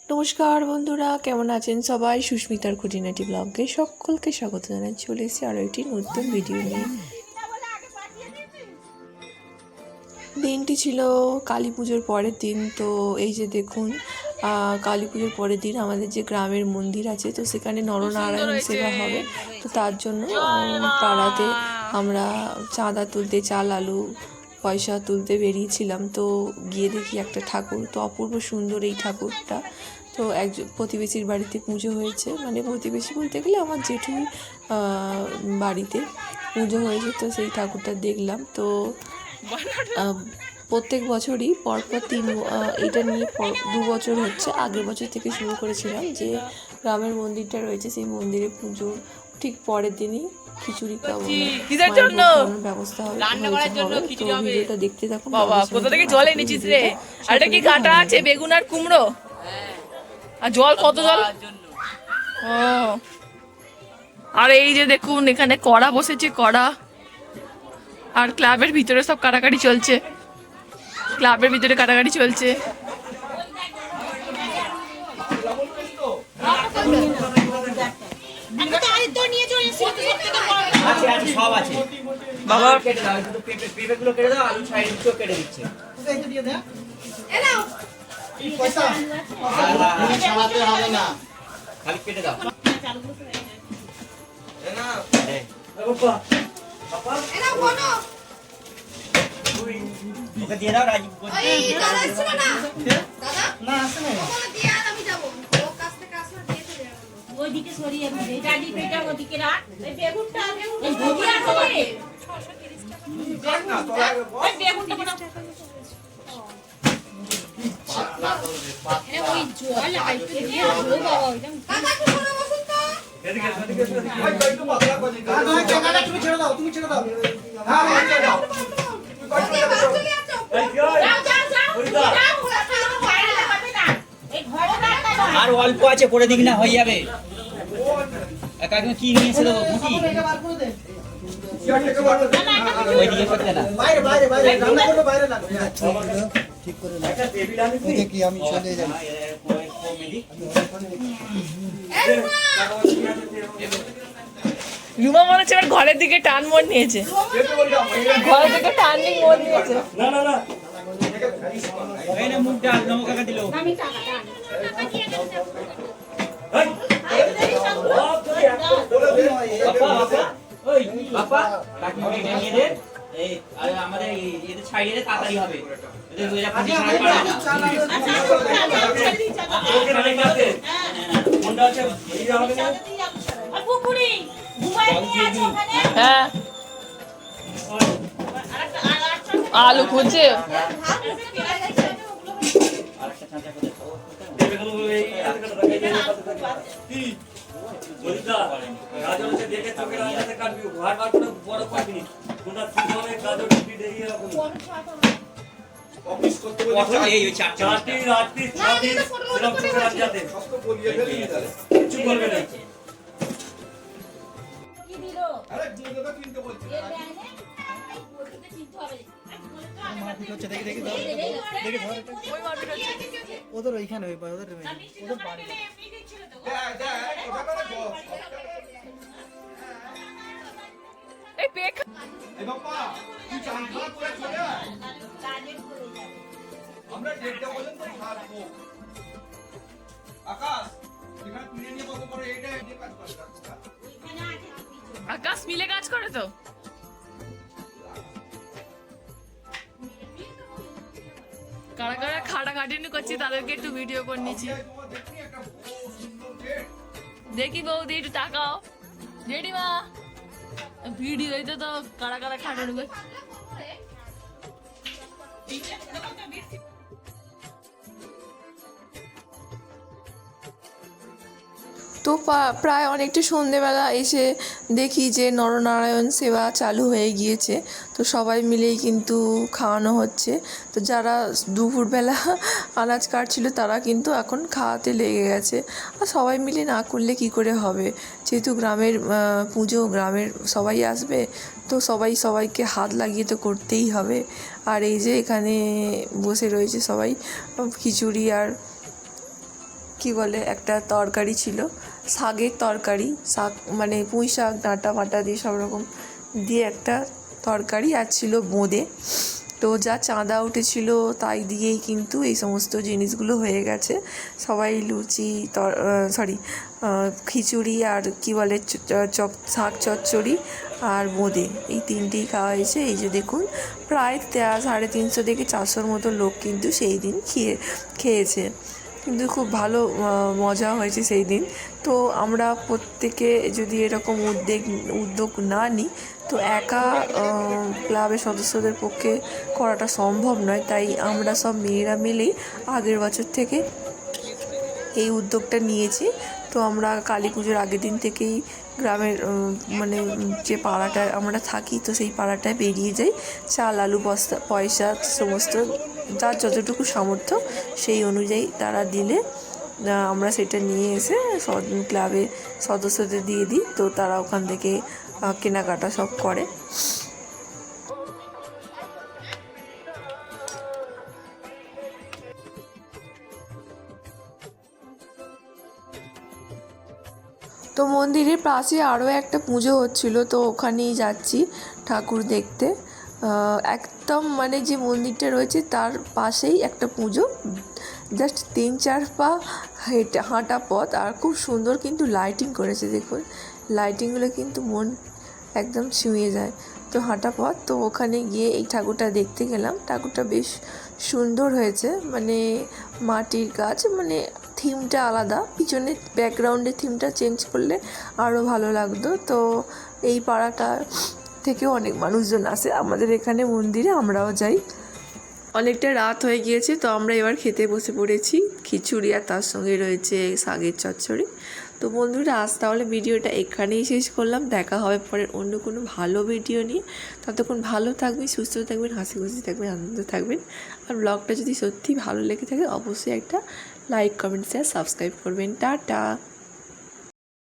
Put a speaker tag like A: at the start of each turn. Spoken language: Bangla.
A: নমস্কার বন্ধুরা, কেমন আছেন সবাই? সুস্মিতার খুঁটিনাটি ব্লগে সকলকে স্বাগত জানাই। চলে এসেছি আরও একটি নতুন ভিডিও নিয়ে। দিনটি ছিল কালী পুজোর পরের দিন। তো এই যে দেখুন, কালী পুজোর পরের দিন আমাদের যে গ্রামের মন্দির আছে, তো সেখানে নরনারায়ণ সেবা হবে। তো তার জন্য পাড়াতে আমরা চাঁদা তুলতে, চাল আলু পয়সা তুলতে বেরিয়েছিলাম। তো গিয়ে দেখি একটা ঠাকুর, তো অপূর্ব সুন্দর এই ঠাকুরটা। তো একজন প্রতিবেশীর বাড়িতে পুজো হয়েছে, মানে প্রতিবেশী বলতে গেলে আমার জেঠুর বাড়িতে পুজো হয়েছে। তো সেই ঠাকুরটা দেখলাম। তো প্রত্যেক বছরই পরপর এটা নিয়ে 2 বছর হচ্ছে। আগের বছর থেকে শুরু করেছিলাম যে গ্রামের মন্দিরটা রয়েছে, সেই মন্দিরে পুজোর ঠিক পরের দিনই খিচুড়ি খাওয়ানোর ব্যবস্থা হবে। তো ভিডিওটা দেখতে থাকুন।
B: বাবা কোথা থেকে জল এনেছিস রে? আর এটা কি কাটা আছে বেগুন আর কুমড়ো? আর জল কত জল? ও, আর এই যে দেখুন এখানে কড়া বসেছে, কড়া। আর ক্লাবের ভিতরে সব কাটাকাটি চলছে, ক্লাবের ভিতরে কাটাকাটি চলছে। বাবা
C: পেঁপেগুলো কেটে দাও, আলু সাইডগুলো কেটে দিচ্ছে। হবে না, খালি কেটে দাও। ওকে দিয়ে দাও, রাজীব।
D: ওইদিকে সরিয়ে ডালি পেটা ওদিকে রাখ। এই বেগুনটা এই ভুজিয়া হবে। এই বেগুনটা বড় ওই জল আইতে দিয়ে ও বাবা একদম কাকা কি করে বসুন তো এদিকে ওই একটু পাতলা করে দাও। কাকা তুমি ছেড়ে দাও, তুমি ছেড়ে দাও। হ্যাঁ হ্যাঁ ছেড়ে দাও।
C: আর অল্প আছে, করে দিক না, হয়ে যাবে। একা কি নিয়েছে তো মুটি ওইদিকে করতে না, বাইরে বাইরে বাইরে রান্না করবে, বাইরে লাগবে। ঠিক করে না, একটা টেবিল আনি দেখি আমি চলে যাব।
B: রুমা মনে হচ্ছে এবার ঘরের দিকে টান মোড় নিয়েছে, ঘরের দিকে টার্নিং মোড় নিয়েছে।
C: না না না, এই না মুখ ডাল নমক কাকা দিলো।
D: আমি টাকা টান
C: ওই বাবা কাকি নিয়ে দে। এই আমাদের এদের ছাইড়ে তাড়াতাড়ি হবে, এদের দুইটা পুঁজি ছাড়া পারে না। ওকে রাইট আছে কোনটা আছে এই হবে না।
D: আর পুকুরি ঘুমাই নিয়ে আছে ওখানে।
B: হ্যাঁ, আলু খুঁজছে।
C: আরেকটা চাঁচা করে দাও। দেবেগুলো এই কি বলতা গাজরকে দেখে চোখের আড়ালে কাটবি, ভার ভার করে বড় করবি। কোনটা ঠিক হবে গাজর কি দেই এরকম অফিস করতে বলি। এই চারটি রাত্রি ছটি এরকম চোখের আড়ালে সব বলিয়ে ফেলি তাহলে কিছু বলবে না।
D: কি দিলো?
C: আরে দুধ তো কিনতে বলছে।
D: এর ব্যানে এই বলতে চিনতে হবে।
E: মারপিট হচ্ছে, দেখি দেখি দাও, দেখি ধর এটা।
B: ওই মারপিট হচ্ছে।
E: ওদের ওইখানে ওই ওদের বাড়ি।
B: এই পেক
C: এই বাবা তুই চান খাওয়া করে চলে আয়, আমরা 1:30 পর্যন্ত থাকবো। আকাশ এখানে তুই নিয়ে কত করে এইটা দিয়ে কাজ করছিস?
B: আকাশ মিলে কাজ করে তো। কারা কারা খাটাখাটিনি করছি তাদেরকে একটু ভিডিও করে নিচ্ছি। দেখি বৌদি একটু তাকাও, জেঠিমা ভিডিও হইতে তো কারা কারা খাটানি করছে।
A: তো প্রায় অনেকটা সন্ধেবেলা এসে দেখি যে নরনারায়ণ সেবা চালু হয়ে গিয়েছে। তো সবাই মিলেই কিন্তু খাওয়ানো হচ্ছে। তো যারা দুপুরবেলা আনাজ কাটছিল তারা কিন্তু এখন খাওয়াতে লেগে গেছে। আর সবাই মিলে না করলে কি করে হবে, যেহেতু গ্রামের পুজো, গ্রামের সবাই আসবে, তো সবাই সবাইকে হাত লাগিয়ে তো করতেই হবে। আর এই যে এখানে বসে রয়েছে সবাই খিচুড়ি আর কি বলে একটা তরকারি ছিল, শাকের তরকারি, শাক মানে পুঁই শাক ডাঁটা ফাটা দিয়ে সব রকম দিয়ে একটা তরকারি, আর ছিল বোঁদে। তো যা চাঁদা উঠেছিল তাই দিয়েই কিন্তু এই সমস্ত জিনিসগুলো হয়ে গেছে। সবাই লুচি খিচুড়ি আর কি বলে শাক চচ্চড়ি আর বোঁদে, এই তিনটেই খাওয়া হয়েছে। এই যে দেখুন প্রায় 350 থেকে 400 মতো লোক কিন্তু সেই দিন খেয়েছে, কিন্তু খুব ভালো মজা হয়েছে সেই দিন। তো আমরা প্রত্যেকে যদি এরকম উদ্যোগ না নিই তো একা ক্লাবের সদস্যদের পক্ষে করাটা সম্ভব নয়। তাই আমরা সব মেয়েরা মিলেই আগের বছর থেকে এই উদ্যোগটা নিয়েছি। তো আমরা কালী পুজোর আগের দিন থেকেই গ্রামের মানে যে পাড়াটায় আমরা থাকি তো সেই পাড়াটায় বেরিয়ে যাই, চাল আলু বস্তা পয়সা সমস্ত যার যতটুকু সামর্থ্য সেই অনুযায়ী তারা দিলে আমরা সেটা নিয়ে এসে ক্লাবে সদস্যদের দিয়ে দিই। তো তারা ওখান থেকে কেনাকাটা সব করে। তো মন্দিরের পাশে আরও একটা পুজো হচ্ছিল, তো ওখানেই যাচ্ছি ঠাকুর দেখতে। একদম মানে যে মন্দিরটা রয়েছে তার পাশেই একটা পুজো, জাস্ট 3-4 পা হাঁটা পথ, আর খুব সুন্দর কিন্তু লাইটিং করেছে। দেখুন লাইটিংগুলো কিন্তু মন একদম ছুঁয়ে যায়। তো হাঁটা পথ, তো ওখানে গিয়ে এই ঠাকুরটা দেখতে গেলাম। ঠাকুরটা বেশ সুন্দর হয়েছে, মানে মাটির কাজ, মানে থিমটা আলাদা, পিছনে ব্যাকগ্রাউন্ডের থিমটা চেঞ্জ করলে আরও ভালো লাগতো। তো এই পাড়াটা থেকেও অনেক মানুষজন আসে আমাদের এখানে মন্দিরে, আমরাও যাই। অনেকটা রাত হয়ে গিয়েছে, তো আমরা এবার খেতে বসে পড়েছি খিচুড়ি, আর তার সঙ্গে রয়েছে শাকের চচ্চড়ি। তো বন্ধুরা আজ তাহলে ভিডিওটা এখানেই শেষ করলাম। দেখা হবে পরের অন্য কোনো ভালো ভিডিও নিয়ে। ততক্ষণ ভালো থাকবেন, সুস্থ থাকবেন, হাসি খুশি থাকবেন, আনন্দ থাকবেন। আর ব্লগটা যদি সত্যি ভালো লেগে থাকে অবশ্যই একটা লাইক, কমেন্ট, শেয়ার, সাবস্ক্রাইব করবেন। টাটা।